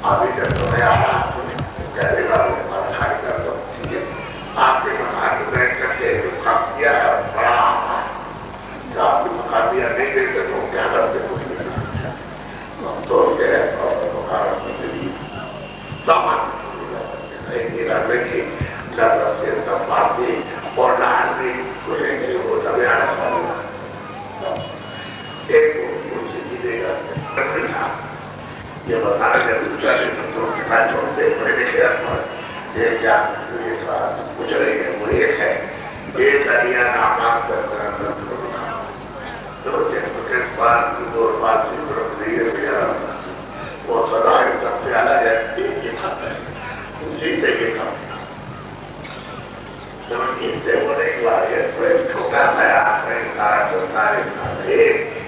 अभी जब तुम्हें आ रहा कहने वाले हमारा खाली कर दो ठीक है आपके मकान में बैठ करके जो काम किया है बड़ा जो आपके मकान दिया नहीं देते तो क्या करते कुछ नहीं तो गए और मकान में चली सामान देखिए ज्यादा से सब बात थी और लाल भी कुछ नहीं हो सब एक देगा ये बताना जब दूसरा कितना छोड़ते बड़े देखे ये क्या कुछ नहीं है वो एक है एक करिया नामांक तो बाद 2 बात से वो सदा सबसे अलग है उसी से ये था इनसे बोले छोटा सा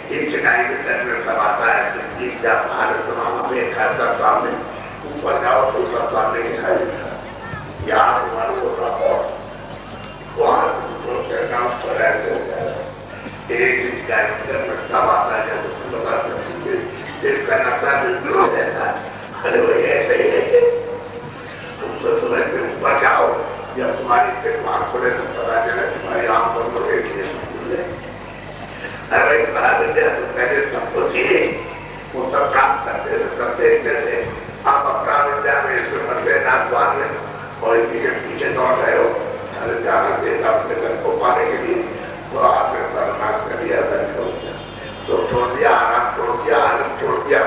एक चिनाई के तक में सब आता है जब भारत में खाता सामने ऊपर जाओ तो सब सामने दिखाई देता यहाँ तुम्हारे को और वहाँ गाँव पर एक में सब आता है जब बता सकते इसका नशा बिल्कुल हो जाता है अरे वही ऐसे ही है तुमसे तुम्हें फिर ऊपर जाओ जब तुम्हारी फिर वहाँ खोले तो पता चले तुम्हारी आम पर तो अरे बड़ा विद्या तो पहले सबको चाहिए वो सब प्राप्त करते थे सब देखते थे आप अपना विद्या में इसमें मरते नाचवान में और इसी के पीछे दौड़ रहे हो अरे जाना चाहिए अपने घर को पाने के लिए तो आपने बर्दाश्त कर दिया तो छोड़ दिया आराम छोड़ दिया आनंद छोड़ दिया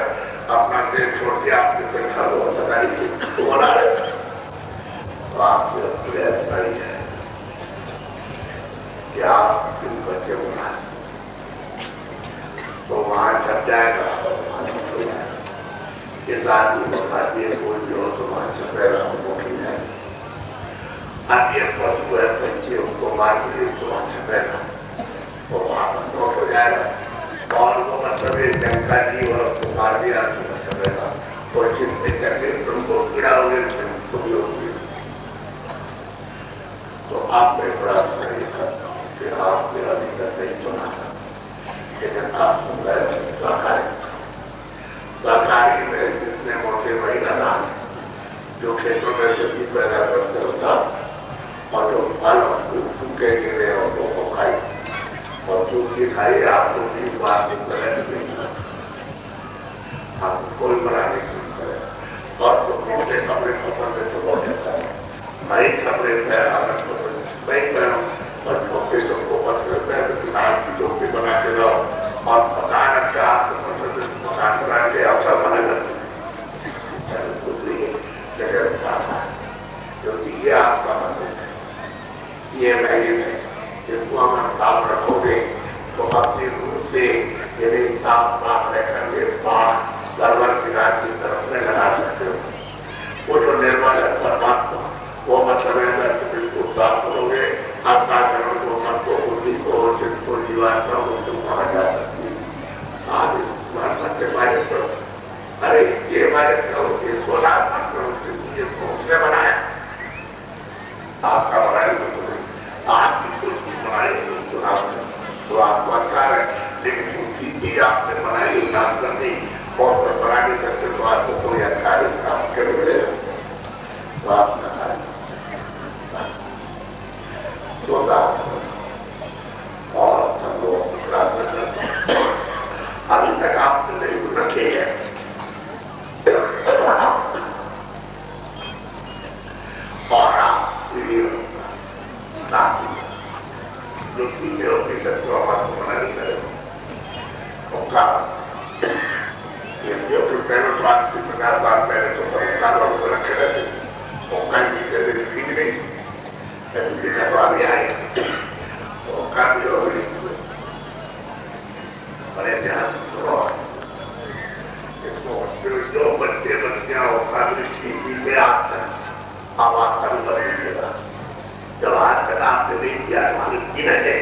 अपना देश छोड़ दिया आपने फिर खा लो पता नहीं तो बना रहे तो आपसे प्रयास नहीं है कि आप बच्चे बना तो वहाँ छप जाएगा इस आदमी को खाती है कोई भी हो तो वहाँ छपेगा उनको मिल जाएगा अब ये पशु है पंछी उनको मार के लिए तो वहाँ छपेगा तो वहाँ पर नोट हो जाएगा सभी जनता जी और कुमार जी आपको समझेगा और चिंतन करके तुमको गिराओगे तुम होगी तो आप में बड़ा कि आपने अभी तक नहीं सुना था लेकिन आप सुन रहे सरकारी में जितने मोटे भाई लगा जो खेतों में सब्जी पैदा करते होता और जो फल सूखे गिरे और लोगों को खाई और सूखी खाई आपको भी बात नहीं आप कोई बड़ा नहीं सुनते और तो मोटे कपड़े पसंद है तो बहुत अच्छा है नई कपड़े अगर नहीं पहनो और छोटे को पसंद है तो किसान की टोपी बना के लो और मकान अच्छा आपको पसंद है मकान बना के अवसर बना करते क्योंकि ये आपका मतलब है ये नहीं है जिसको हम साफ रखोगे तो अपनी रूप से यदि साफ साफ रखेंगे पाठ सर्वर विराट की तरफ में लगा सकते हो वो जो निर्मल है परमात्मा वो मतलब है बिल्कुल साफ करोगे आपका धर्म को मन को बुद्धि को चित्त को जीवात्मा को तुम कहा जा सकती है आज इस के बारे में अरे ये बारे में ये सोलह उसने बनाया आपका बनाया आपकी कुर्सी बनाई तो आपको अच्छा है लेकिन उसी चीज आपने बनाई काम करनी और बना नहीं सकते तो आपको कोई अच्छा काम कर मिलेगा तो आप और हम लोग अभी तक आपने नहीं रखे हैं और आप जो चीजें होती सत्य हमारे मना नहीं करेगा उनका जो पहले बात की 50 साल पहले तो 50 लोग रखे रहते उनका चीजें ठीक नहीं अभी आए उनका भी हो गई बड़े ध्यान जो बच्चे बच्चियां होगा दृष्टि में आता अब आपका भी बदलेगा जब आज तक आपने नहीं किया हमारी की रहे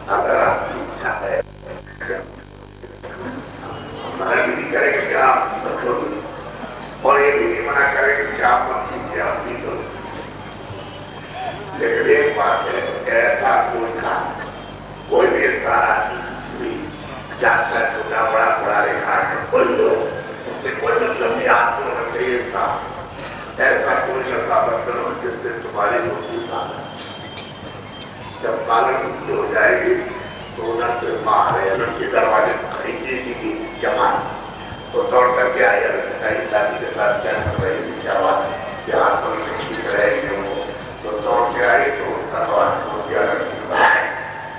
अगर आपकी इच्छा है मना भी नहीं करेंगे कि आप और ये भी नहीं मना करेंगे कि आप मत कीजिए आप भी तो लेकिन एक बात है ऐसा कोई भी ऐसा जाता छोटा बड़ा बड़ा रेखा कोई उससे कोई मतलब नहीं आपको होना चाहिए था ऐसा कोई लड़का बर्तन हो जिससे तुम्हारी मुक्ति पालन जब पालन मुक्ति हो जाएगी तो उधर से बाहर लड़की दरवाजे खरीदी की जमा तो दौड़ करके आई दादी के साथ क्या कर रही थी क्या बात यहाँ पर ठीक रहेगी वो तो दौड़ के आई तो उसका सवाल हो गया लड़की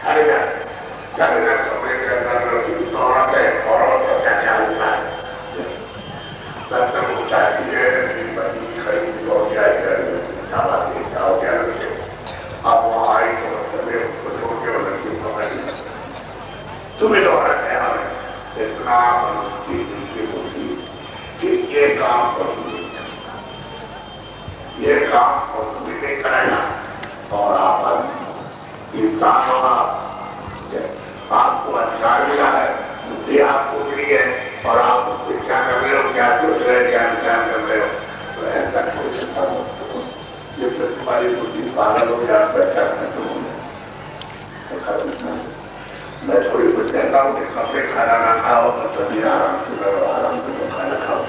अरे यार समय के अंदर लड़की दौड़ा है और क्या क्या होता है आप वहाँ आई तो तुम्हें दौड़ा है हमें इतना मनुष्य होती कि ये काम करूँगी ये काम कभी नहीं करेगा और आप इंसान होना आपको अधिकार मिला है बुद्धि आपको मिली है और आप उसको क्या कर रहे हो क्या सोच रहे हैं क्या विचार कर रहे हो तो ऐसा कोई चिंता मत करो जब तक तुम्हारी बुद्धि पागल हो जाए बैठा करने तो मैं थोड़ी कुछ कहता हूँ कि कपड़े खाना ना खाओ तो तभी आराम से करो आराम से खाना खाओ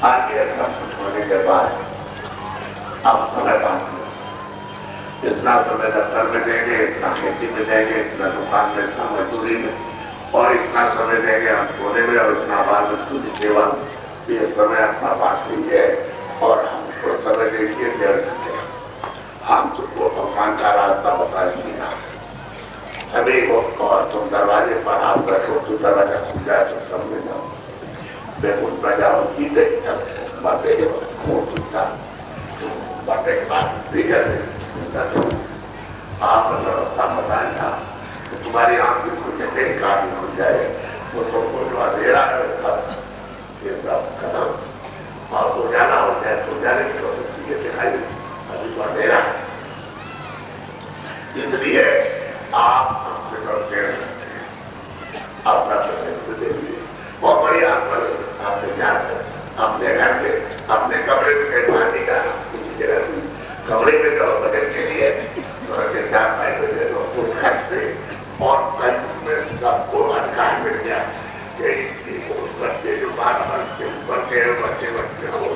आगे ऐसा कुछ होने के बाद आप समय बात इतना समय दफ्तर में देंगे इतना खेती में देंगे इतना दुकान में इतना मजदूरी में और इतना समय देंगे हम सोने में और इतना बाद वस्तु की सेवा ये समय अपना पास लीजिए और हमको समय देखिए व्यर्थ है हम तुमको भगवान का रास्ता बता दिया अभी वो और तुम दरवाजे पर हाथ रखो तो दरवाजा खुल जाए तो समझ जाओ बेगुन बजाओ जीते बातें बातें के बाद आप बताएगा तो तुम्हारी आंख में कुछ देख काफी हो जाए वो तुमको जो अंधेरा है खत्म और उजाला हो जाए तो उजाले की चीजें दिखाई अभी तो अंधेरा इसलिए आप हमसे करते हैं अपना संदेश देंगे बहुत बड़ी आपने जाकर अपने घर में अपने कमरे में बैठवाने का किसी जगह कमरे में तो बदल के लिए और में सबको अधिकार मिल गया बच्चे जो 12 वर्ष के ऊपर के बच्चे